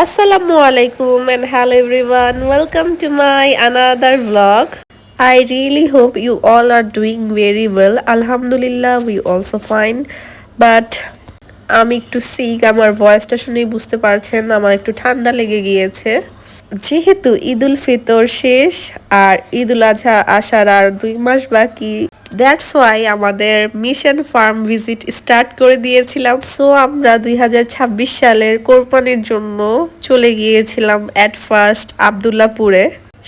Assalamualaikum and hello everyone. Welcome to my another vlog. I really hope you all are doing very well. Alhamdulillah, we also fine. But আমি একটু sick, আমার ভয়েসটা শুনেই বুঝতে পারছেন আমার একটু ঠান্ডা লেগে গিয়েছে। যেহেতু ঈদুল ফিতর শেষ আর ঈদুল আজহা আসার আর 2 মাস বাকি, দ্যাটস ওয়াই আমাদের মিশন ফার্ম ভিজিট স্টার্ট করে দিয়েছিলাম। সো আমরা 2026 সালের কোরবানির জন্য চলে গিয়েছিলাম এট ফার্স্ট আব্দুল্লাহপুরে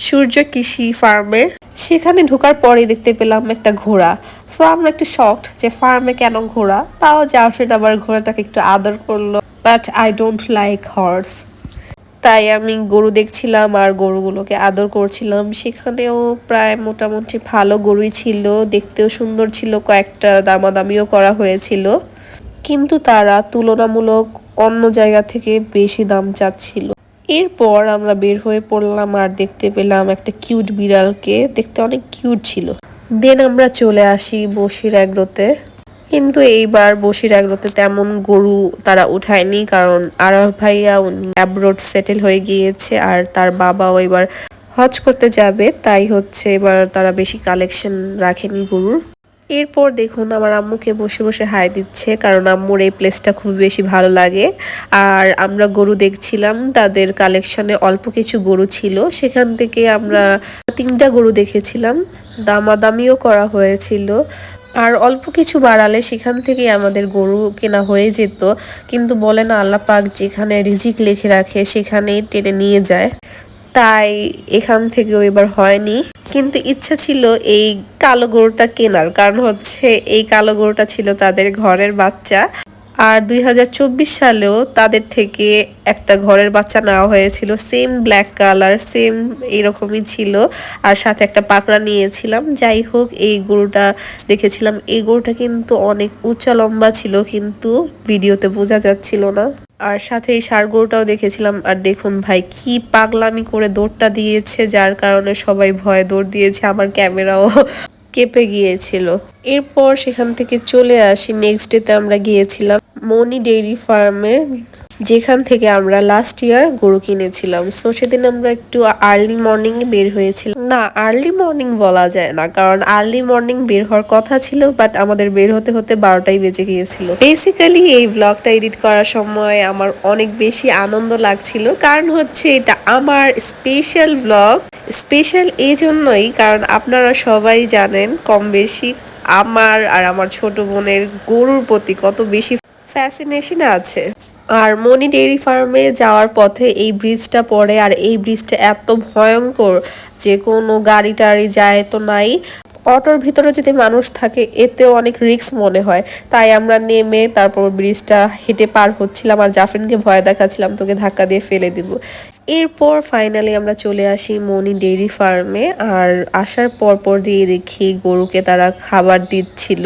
সূর্য কৃষি ফার্মে। সেখানে ঢোকার পরেই দেখতে পেলাম একটা ঘোড়া। সো আমরা একটু শকড যে ফার্মে কেন ঘোড়া, তাও জাফরিন আবার ঘোড়াটাকে একটু আদর করলো। But I don't like horse, তাই আমি গরু দেখছিলাম আর গরুগুলোকে আদর করছিলাম। সেখানেও প্রায় মোটামুটি ভালো গরুই ছিল, দেখতেও সুন্দর ছিল, কয়েকটা দামাদামিও করা হয়েছিল, কিন্তু তারা তুলনামূলক অন্য জায়গা থেকে বেশি দাম চাচ্ছিল। এরপর আমরা বের হয়ে পড়লাম আর দেখতে পেলাম একটা কিউট বিড়ালকে, দেখতে অনেক কিউট ছিল। দেন আমরা চলে আসি বসির এগ্রোতে, কিন্তু এইবার বসির এগ্রোতে তেমন গরু তারা উঠায়নি, কারণ আরফ ভাইয়া উনি অ্যাব্রোড সেটেল হয়ে গিয়েছে আর তার বাবাও এবার হজ করতে যাবে, তাই হচ্ছে এবার তারা বেশি কালেকশন রাখেনি গরুর। এরপর দেখুন আমার আম্মুকে বসে বসে হাই দিচ্ছে, কারণ আম্মুর এই প্লেসটা খুব বেশি ভালো লাগে। আর আমরা গরু দেখছিলাম, তাদের কালেকশনে অল্প কিছু গরু ছিল, সেখান থেকে আমরা 3টা গরু দেখেছিলাম, দামাদামিও করা হয়েছিল। আর অল্প কিছু বাড়ালে সেখান থেকে আমাদের গরু কেনা হয়ে যেত, কিন্তু বলে না আল্লাহ পাক যেখানে রিজিক লিখে রাখে সেখানেই টেনে নিয়ে যায়, তাই এখান থেকেও এবার হয়নি। কিন্তু ইচ্ছা ছিল এই কালো গরুটা কেনার, কারণ হচ্ছে এই কালো গরুটা ছিল তাদের ঘরের বাচ্চা। আর 2024 সালেও তাদের থেকে একটা ঘরের বাচ্চা নেওয়া হয়েছিল, সেম ব্ল্যাক কালার, সেম এরকমই ছিল, আর সাথে একটা পাকড়া নিয়েছিলাম। যাই হোক, এই গরুটা দেখেছিলাম, এই গরুটা কিন্তু অনেক উচ্চ লম্বা ছিল, কিন্তু ভিডিওতে বোঝা যাচ্ছিল না। আর সাথে এই ষাঁড় গরুটাও দেখেছিলাম। আর দেখুন ভাই কি পাগলামি করে দৌড়টা দিয়েছে, যার কারণে সবাই ভয়ে দৌড় দিয়েছে, আমার ক্যামেরাও কেঁপে গিয়েছিল। এরপর সেখান থেকে চলে আসি, নেক্সট ডেতে আমরা গিয়েছিলাম মনি ডেইরি ফার্মে, যেখান থেকে আমরা লাস্ট ইয়ার গরু কিনেছিলাম। সো সেদিন আমরা একটু আর্লি মর্নিং বের হয়েছিলাম, না আর্লি মর্নিং বলা যায় না, কারণ আর্লি মর্নিং বের হওয়ার কথা ছিল, বাট আমাদের বের হতে হতে 12টাই বেজে গিয়েছিল। বেসিক্যালি এই ব্লগটা এডিট করার সময় আমার অনেক বেশি আনন্দ লাগছিল, কারণ হচ্ছে এটা আমার স্পেশাল ব্লগ। স্পেশাল এই জন্যই কারণ আপনারা সবাই জানেন কম বেশি আমার আর আমার ছোট বোনের গরুর প্রতি কত বেশি ফ্যাসিনেশন আছে। আর মনি ডেইরি ফার্মে যাওয়ার পথে এই ব্রিজটা পড়ে, আর এই ব্রিজটা এত ভয়ঙ্কর যে কোনো গাড়ি টাড়ি যায় তো নাই, অটোর ভিতরে যদি মানুষ থাকে এতেও অনেক রিস্ক মনে হয়। তাই আমরা নেমে তারপর ব্রিজটা হেঁটে পার হচ্ছিলাম, আর জাফরিনকে ভয় দেখাচ্ছিলাম তোকে ধাক্কা দিয়ে ফেলে দিব। এরপর ফাইনালি আমরা চলে আসি মনি ডেইরি ফার্মে, আর আসার পর দিয়ে দেখি গরুকে তারা খাবার দিচ্ছিল,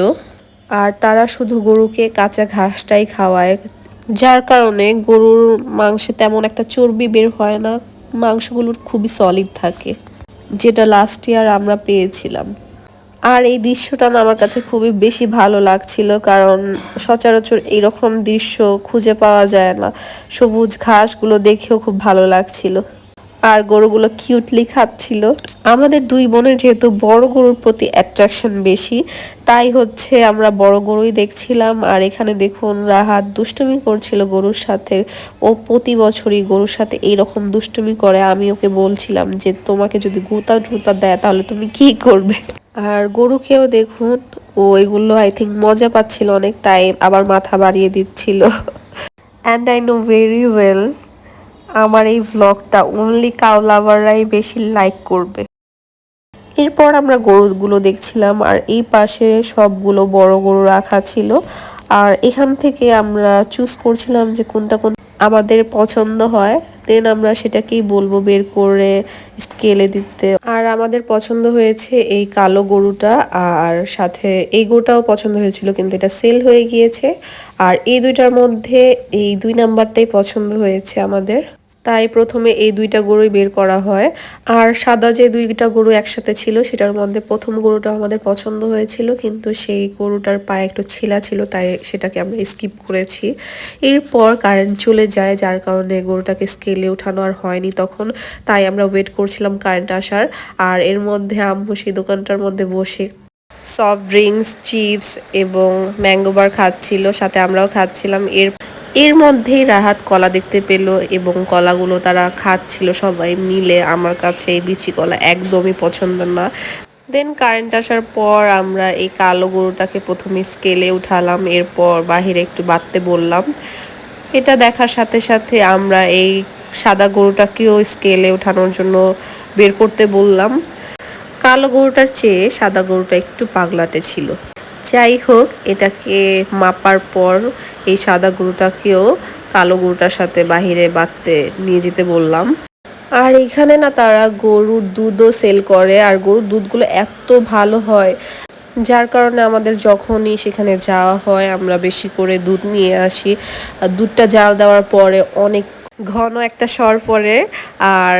আর তারা শুধু গরুকে কাঁচা ঘাসটাই খাওয়ায়, যার কারণে গরুর মাংসে তেমন একটা চর্বি বের হয় না, মাংসগুলোর খুবই সলিড থাকে, যেটা লাস্ট ইয়ার আমরা পেয়েছিলাম। আর এই দৃশ্যটা না আমার কাছে খুবই বেশি ভালো লাগছিল, কারণ সচরাচর এইরকম দৃশ্য খুঁজে পাওয়া যায় না। সবুজ ঘাসগুলো দেখেও খুব ভালো লাগছিল, আর গরুগুলো কিউটলি খাচ্ছিল। আমাদের 2 বোনের যেহেতু বড় গরুর প্রতি অ্যাট্রাকশন বেশি, তাই হচ্ছে আমরা বড় গরুই দেখছিলাম। আর এখানে দেখুন রাহাত দুষ্টুমি করছিল গরুর সাথে, ও প্রতি বছরই গরুর সাথে এইরকম দুষ্টুমি করে। আমি ওকে বলছিলাম যে তোমাকে যদি গুতা টুতা দেয় তাহলে তুমি কি করবে। আর গরুকেও দেখুন, ও এগুলো আই থিঙ্ক মজা পাচ্ছিল অনেক, তাই আবার মাথা বাড়িয়ে দিচ্ছিল। And I know very well আমার এই ভ্লগটা অনলি কাউ লাভাররাই বেশি লাইক করবে। এরপর আমরা গরুগুলো দেখছিলাম, আর এই পাশে সবগুলো বড় গরু রাখা ছিল, আর এখান থেকে আমরা চুজ করছিলাম যে কোনটা আমাদের পছন্দ হয়, দেন আমরা সেটাকেই বলবো বের করে স্কেলে দিতে। আর আমাদের পছন্দ হয়েছে এই কালো গরুটা, আর সাথে এই গরুটাও পছন্দ হয়েছিল, কিন্তু এটা সেল হয়ে গিয়েছে। আর এই দুইটার মধ্যে এই 2 নাম্বারটাই পছন্দ হয়েছে আমাদের। তাই প্রথমে এই দুইটা গরুই বের করা হয়। আর সাদা যে দুইটা গরু একসাথে ছিল সেটার মধ্যে প্রথম গরুটা আমাদের পছন্দ হয়েছিল, কিন্তু সেই গরুটার পায়ে একটু ছিলা ছিল, তাই সেটাকে আমরা স্কিপ করেছি। এরপর কারেন্ট চলে যায়, যার কারণে গরুটাকে স্কেলে ওঠানো আর হয়নি তখন। তাই আমরা ওয়েট করছিলাম কারেন্ট আসার। আর এর মধ্যে আম্মু সেই দোকানটার মধ্যে বসে সফট ড্রিঙ্কস, চিপস এবং ম্যাঙ্গো বার খাচ্ছিল, সাথে আমরাও খাচ্ছিলাম। এর মধ্যেই রাহাত কলা দেখতে পেল এবং কলাগুলো তারা খাচ্ছিল সবাই মিলে। আমার কাছে এই বিচি কলা একদমই পছন্দ না। দেন কারেন্ট আসার পর আমরা এই কালো গরুটাকে প্রথমে স্কেলে উঠালাম, এরপর বাহিরে একটু বাঁধতে বললাম। এটা দেখার সাথে সাথে আমরা এই সাদা গরুটাকেও স্কেলে ওঠানোর জন্য বের করতে বললাম। কালো গরুটার চেয়ে সাদা গরুটা একটু পাগলাটে ছিল। যাই হোক, এটাকে মাপার পর এই সাদা গরুটাকেও কালো গরুটার সাথে বাহিরে বাঁধতে নিয়ে যেতে বললাম। আর এখানে না তারা গরুর দুধও সেল করে, আর গরুর দুধগুলো এত ভালো হয়, যার কারণে আমাদের যখনই সেখানে যাওয়া হয় আমরা বেশি করে দুধ নিয়ে আসি। আর দুধটা জাল দেওয়ার পরে অনেক ঘন একটা সর পড়ে। আর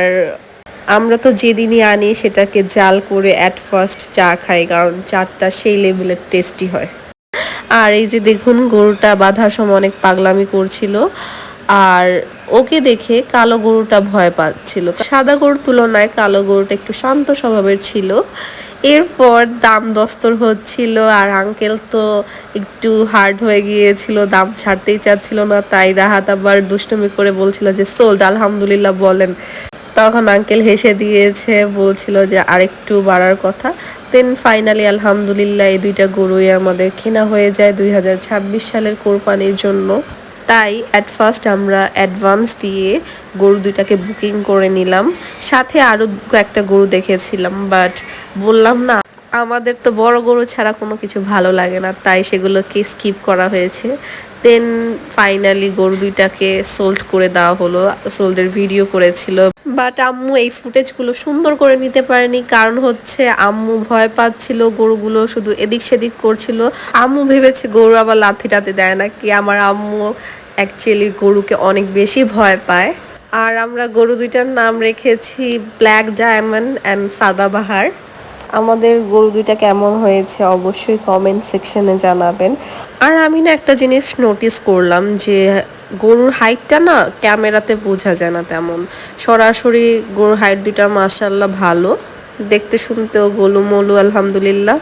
আমরা তো যেদিনই আনি সেটাকে জাল করে অ্যাট ফার্স্ট চা খাই, কারণ চাটা সেই লেভেলের টেস্টি হয়। আর এই যে দেখুন, গরুটা বাঁধার সময় অনেক পাগলামি করছিল, আর ওকে দেখে কালো গরুটা ভয় পাচ্ছিল। সাদা গরুর তুলনায় কালো গরুটা একটু শান্ত স্বভাবের ছিল। এরপর দাম দস্তর হচ্ছিল, আর আঙ্কেল তো একটু হার্ড হয়ে গিয়েছিল, দাম ছাড়তেই চাচ্ছিল না। তাই রাহাত আবার দুষ্টুমি করে বলছিল যে সোল্ড, আলহামদুলিল্লাহ বলেন। তখন আঙ্কেল হেসে দিয়েছে, বলছিল যে আরেকটু বাড়ার কথা। দেন ফাইনালি আলহামদুলিল্লাহ এই দুইটা গরুই আমাদের কেনা হয়ে যায় 2026 সালের কোরবানির জন্য। তাই অ্যাট ফার্স্ট আমরা অ্যাডভান্স দিয়ে গরু দুইটাকে বুকিং করে নিলাম। সাথে আরও একটা গরু দেখেছিলাম, বাট বললাম না আমাদের তো বড় গরু ছাড়া কোনো কিছু ভালো লাগে না, তাই সেগুলোকে স্কিপ করা হয়েছে। দেন ফাইনালি গরু দুইটাকে সোল্ড করে দেওয়া হলো, সোল্ডের ভিডিও করেছিল। বাট আম্মু এই ফুটেজগুলো সুন্দর করে নিতে পারেনি, কারণ হচ্ছে আম্মু ভয় পাচ্ছিল, গরুগুলো শুধু এদিক সেদিক করছিল। আম্মু ভেবেছে গরু আবার লাথি টাথি দেয় নাকি। আমার আম্মু অ্যাকচুয়ালি গরুকে অনেক বেশি ভয় পায়। আর আমরা গরু দুইটার নাম রেখেছি ব্ল্যাক ডায়মন্ড অ্যান্ড সাদাবাহার। আমাদের গরু দুইটা কেমন হয়েছে অবশ্যই কমেন্ট সেকশনে জানাবেন। আর আমি না একটা জিনিস নোটিস করলাম যে গরুর হাইটটা না ক্যামেরাতে বোঝা যায় না তেমন, সরাসরি গরুর হাইট দুইটা মাশাআল্লাহ ভালো, দেখতে শুনতেও গোলুমলু আলহামদুলিল্লাহ।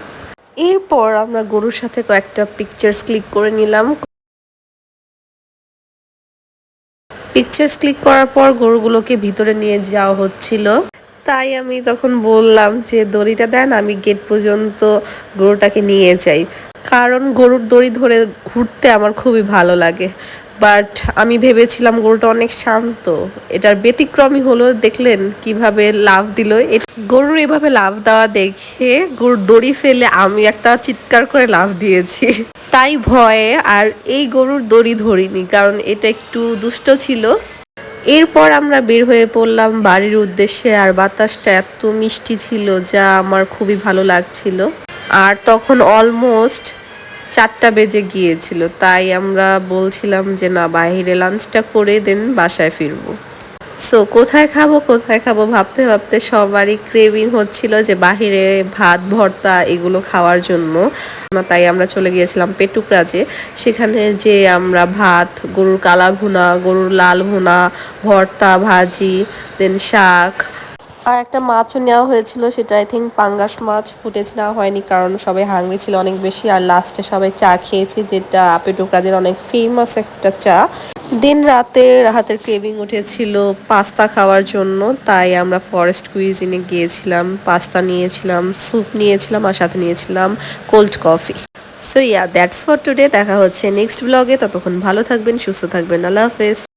এরপর আমরা গরুর সাথে কয়েকটা পিকচার্স ক্লিক করে নিলাম। পিকচার্স ক্লিক করার পর গরুগুলোকে ভিতরে নিয়ে যাওয়া হচ্ছিল। তাই আমি তখন বললাম যে দড়িটা দেন, আমি গেট পর্যন্ত গরুটাকে নিয়ে যাই, কারণ গরুর দড়ি ধরে ঘুরতে আমার খুবই ভালো লাগে। বাট আমি ভেবেছিলাম গরুটা অনেক শান্ত, এটার ব্যতিক্রমী হলো। দেখলেন কিভাবে লাফ দিল। গরুর এভাবে লাফ দেওয়া দেখে গরুর দড়ি ফেলে আমি একটা চিৎকার করে লাফ দিয়েছি, তাই ভয়ে আর এই গরুর দড়ি ধরিনি, কারণ এটা একটু দুষ্ট ছিল। এরপর আমরা বের হয়ে পড়লাম বাড়ির উদ্দেশ্যে, আর বাতাসটা এত মিষ্টি ছিল যা আমার খুবই ভালো লাগছিল। আর তখন অলমোস্ট 4টা বেজে গিয়েছিল, তাই আমরা বলছিলাম যে না, বাইরে লাঞ্চটা করে দেন বাসায় ফিরবো। সো কোথায় খাবো ভাবতে ভাবতে সবারই ক্রেভিং হচ্ছিল যে বাহিরে ভাত ভর্তা এগুলো খাওয়ার জন্য। তাই আমরা চলে গিয়েছিলাম পেটুকরাজে। সেখানে যে আমরা ভাত, গরুর কালা ভুনা, গরুর লাল ভুনা, ভর্তা, ভাজি, দেন শাক, আর একটা মাছও নেওয়া হয়েছিল। সেটা আই থিঙ্ক পাঙ্গাস মাছ। ফুটেজ নেওয়া হয়নি কারণ সবাই হাংরি ছিল অনেক বেশি। আর লাস্টে সবাই চা খেয়েছি, যেটা পেটুকরাজের অনেক ফেমাস একটা চা। দিন রাতে রাহাতের ক্রেভিং উঠেছিল পাস্তা খাওয়ার জন্য, তাই আমরা ফরেস্ট কুইজিনে গিয়েছিলাম। পাস্তা নিয়েছিলাম, স্যুপ নিয়েছিলাম, আর সাথে নিয়েছিলাম cold coffee. So yeah, that's for today. দেখা হচ্ছে নেক্সট ব্লগে। ততক্ষণ ভালো থাকবেন, সুস্থ থাকবেন। আল্লাহ হাফেজ।